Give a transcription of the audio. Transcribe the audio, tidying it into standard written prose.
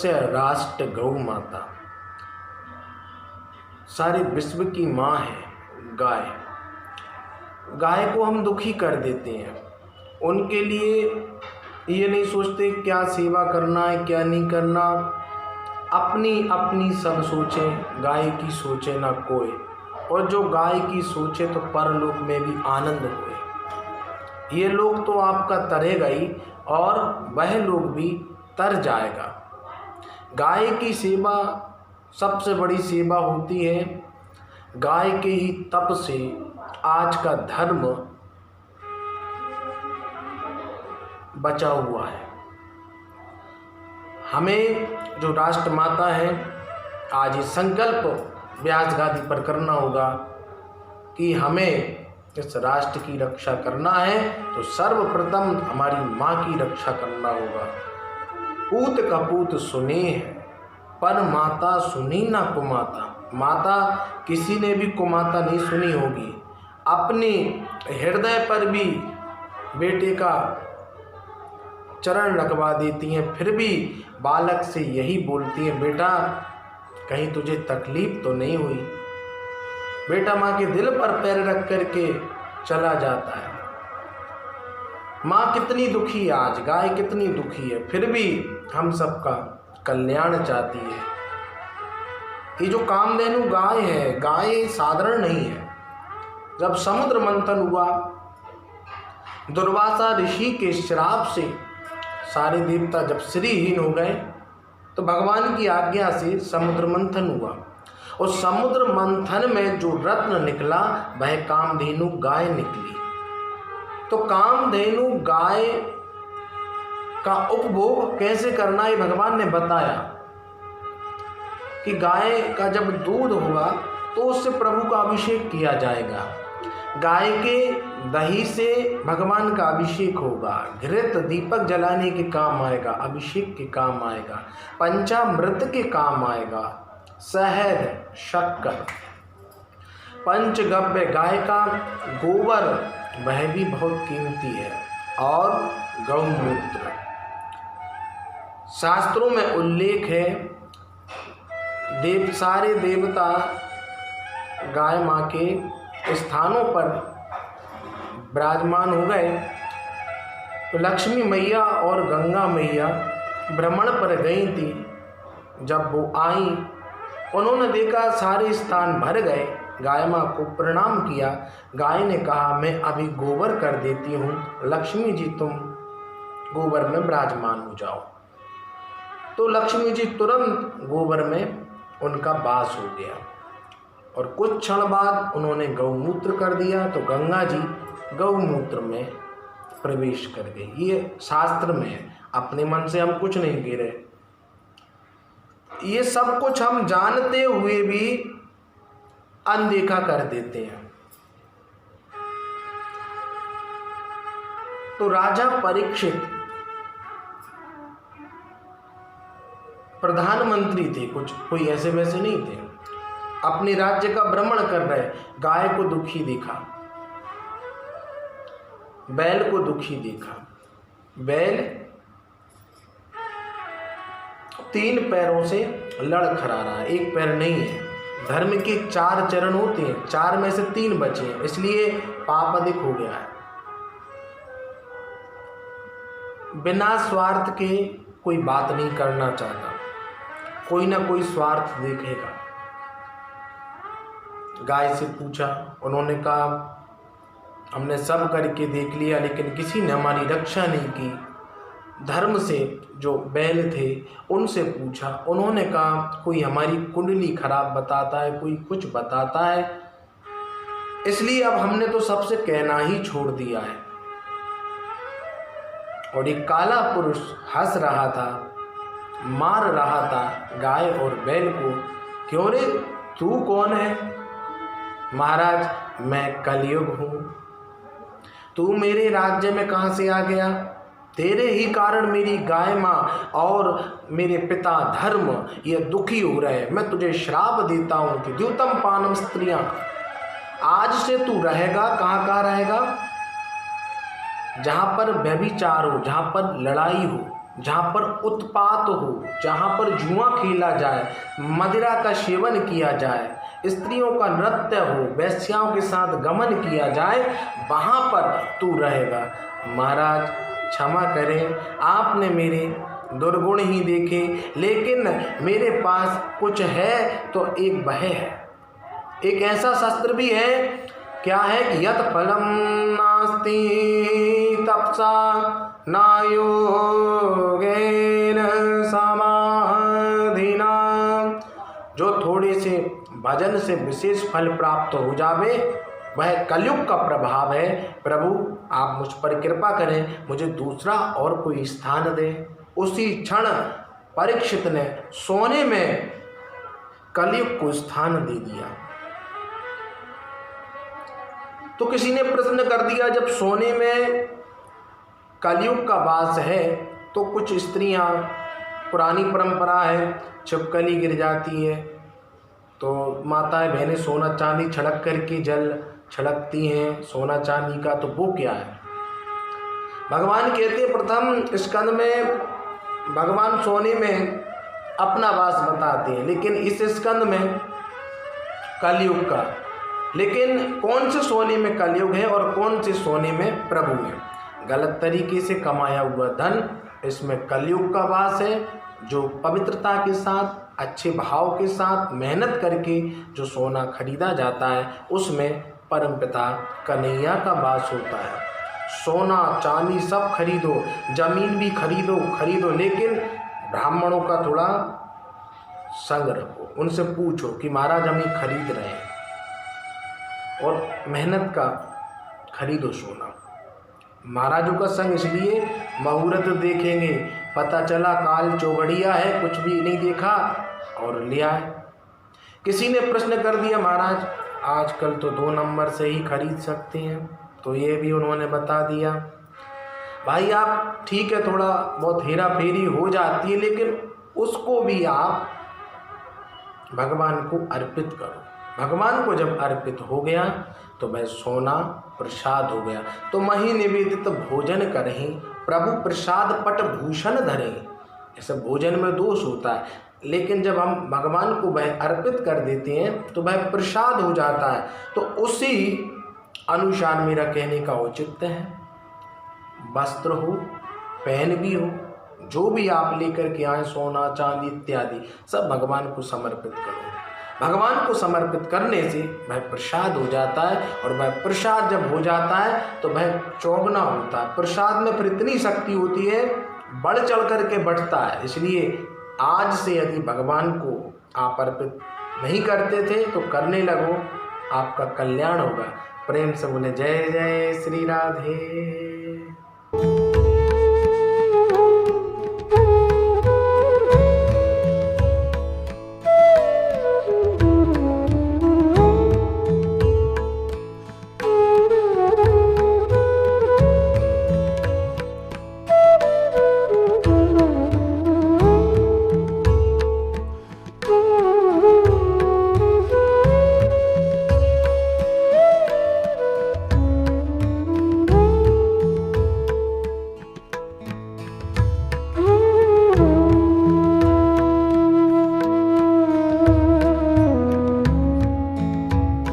सर्वस्य राष्ट्र गौ माता, सारे विश्व की माँ है गाय। गाय को हम दुखी कर देते हैं, उनके लिए ये नहीं सोचते क्या सेवा करना है क्या नहीं करना, अपनी अपनी सब सोचें, गाय की सोचे ना कोई। और जो गाय की सोचे तो परलोक में भी आनंद होए। ये लोग तो आपका तरेगा ही और वह लोग भी तर जाएगा। गाय की सेवा सबसे बड़ी सेवा होती है। गाय के ही तप से आज का धर्म बचा हुआ है। हमें जो राष्ट्र माता है, आज ये संकल्प व्यास गादी पर करना होगा कि हमें इस राष्ट्र की रक्षा करना है तो सर्वप्रथम हमारी माँ की रक्षा करना होगा। पूत कपूत सुने है पर माता सुनी ना कुमाता। माता किसी ने भी कुमाता नहीं सुनी होगी। अपने हृदय पर भी बेटे का चरण रखवा देती हैं, फिर भी बालक से यही बोलती हैं, बेटा कहीं तुझे तकलीफ तो नहीं हुई। बेटा माँ के दिल पर पैर रख करके चला जाता है। माँ कितनी दुखी है आज, गाय कितनी दुखी है, फिर भी हम सबका कल्याण चाहती है। ये जो कामधेनु गाय है, गाय साधारण नहीं है। जब समुद्र मंथन हुआ, दुर्वासा ऋषि के श्राप से सारे देवता जब श्रीहीन हो गए तो भगवान की आज्ञा से समुद्र मंथन हुआ। और समुद्र मंथन में जो रत्न निकला वह कामधेनु गाय निकली। तो कामधेनु गाय का उपभोग कैसे करना है भगवान ने बताया कि गाय का जब दूध होगा तो उससे प्रभु का अभिषेक किया जाएगा। गाय के दही से भगवान का अभिषेक होगा। घृत दीपक जलाने के काम आएगा, अभिषेक के काम आएगा, पंचामृत के काम आएगा, शहद शक्कर, पंचगव्य गाय का गोबर वह भी बहुत कीमती है, और गौमूत्र। शास्त्रों में उल्लेख है, सारे देवता गाय माँ के स्थानों पर विराजमान हो गए तो लक्ष्मी मैया और गंगा मैया भ्रमण पर गई थी। जब वो आई, उन्होंने देखा सारे स्थान भर गए, गाय माँ को प्रणाम किया। गाय ने कहा मैं अभी गोबर कर देती हूँ, लक्ष्मी जी तुम गोबर में विराजमान हो जाओ। तो लक्ष्मी जी तुरंत गोबर में उनका वास हो गया और कुछ क्षण बाद उन्होंने गौमूत्र कर दिया तो गंगा जी गौमूत्र में प्रवेश कर गई। ये शास्त्र में है, अपने मन से हम कुछ नहीं कह रहे। ये सब कुछ हम जानते हुए भी अनदेखा कर देते हैं। तो राजा परीक्षित प्रधानमंत्री थे, कुछ कोई ऐसे वैसे नहीं थे, अपने राज्य का भ्रमण कर रहे। गाय को दुखी देखा, बैल को दुखी देखा। बैल 3 पैरों से लड़खड़ा रहा है, एक पैर नहीं है। धर्म के 4 चरण होते हैं, 4 में से 3 बचे हैं, इसलिए पाप अधिक हो गया है। बिना स्वार्थ के कोई बात नहीं करना चाहता, कोई ना कोई स्वार्थ देखेगा। गाय से पूछा, उन्होंने कहा हमने सब करके देख लिया लेकिन किसी ने हमारी रक्षा नहीं की। धर्म से जो बैल थे उनसे पूछा, उन्होंने कहा कोई हमारी कुंडली खराब बताता है, कोई कुछ बताता है, इसलिए अब हमने तो सबसे कहना ही छोड़ दिया है। और एक काला पुरुष हंस रहा था, मार रहा था गाय और बैल को। क्यों रे, तू कौन है? महाराज मैं कलयुग हूँ। तू मेरे राज्य में कहाँ से आ गया? तेरे ही कारण मेरी गाय माँ और मेरे पिता धर्म ये दुखी हो रहे। मैं तुझे श्राप देता हूँ कि द्यूतम पानम स्त्रियाँ, आज से तू रहेगा कहाँ कहाँ रहेगा? जहाँ पर व्यभिचार हो, जहाँ पर लड़ाई हो, जहाँ पर उत्पात हो, जहाँ पर जुआ खेला जाए, मदिरा का सेवन किया जाए, स्त्रियों का नृत्य हो, वेश्याओं के साथ गमन किया जाए, वहाँ पर तू रहेगा। महाराज क्षमा करें, आपने मेरे दुर्गुण ही देखे, लेकिन मेरे पास कुछ है तो एक वह है, एक ऐसा शस्त्र भी है। क्या है कि यत फलम नास्ति तपसा न योगेन समाधिना, जो थोड़े से भजन से विशेष फल प्राप्त हो जावे, वह कलयुग का प्रभाव है। प्रभु आप मुझ पर कृपा करें, मुझे दूसरा और कोई स्थान दें। उसी क्षण परीक्षित ने सोने में कलयुग को स्थान दे दिया। तो किसी ने प्रश्न कर दिया, जब सोने में कलयुग का वास है तो कुछ स्त्रियां, पुरानी परंपरा है, छिपकली गिर जाती है तो माताएं बहनें सोना चांदी छिड़क करके जल छिड़कती हैं सोना चांदी का, तो वो क्या है? भगवान कहते हैं प्रथम स्कंद में भगवान सोने में अपना वास बताते हैं, लेकिन इस स्कंद में कलयुग का। लेकिन कौन से सोने में कलयुग है और कौन से सोने में प्रभु है? गलत तरीके से कमाया हुआ धन, इसमें कलयुग का वास है। जो पवित्रता के साथ, अच्छे भाव के साथ मेहनत करके जो सोना खरीदा जाता है, उसमें परमपिता कन्हैया का वास होता है। सोना चांदी सब खरीदो, जमीन भी खरीदो, लेकिन ब्राह्मणों का थोड़ा संग रखो, उनसे पूछो कि महाराज हम ये खरीद रहे हैं, और मेहनत का खरीदो सोना। महाराजों का संग इसलिए, मुहूर्त देखेंगे, पता चला काल चौघड़िया है, कुछ भी नहीं देखा और लिया है। किसी ने प्रश्न कर दिया, महाराज आजकल तो 2 नंबर से ही खरीद सकते हैं, तो ये भी उन्होंने बता दिया। भाई आप ठीक है, थोड़ा बहुत हेरा फेरी हो जाती है, लेकिन उसको भी आप भगवान को अर्पित करो। भगवान को जब अर्पित हो गया तो वह सोना प्रसाद हो गया। तो मही निवेदित भोजन करें, प्रभु प्रसाद पट भूषण धरें। ऐसे भोजन में दोष होता है, लेकिन जब हम भगवान को वह अर्पित कर देते हैं तो वह प्रसाद हो जाता है। तो उसी अनुसार मेरा कहने का औचित्य है, वस्त्र हो, पेन भी हो, जो भी आप लेकर के आए, सोना चांदी इत्यादि सब भगवान को समर्पित करो। भगवान को समर्पित करने से वह प्रसाद हो जाता है, और वह प्रसाद जब हो जाता है तो वह चौगुना होता है। प्रसाद में फिर इतनी शक्ति होती है, बढ़ चढ़ करके बढ़ता है। इसलिए आज से यदि भगवान को आप अर्पित नहीं करते थे तो करने लगो, आपका कल्याण होगा। प्रेम से बोले जय जय श्री राधे।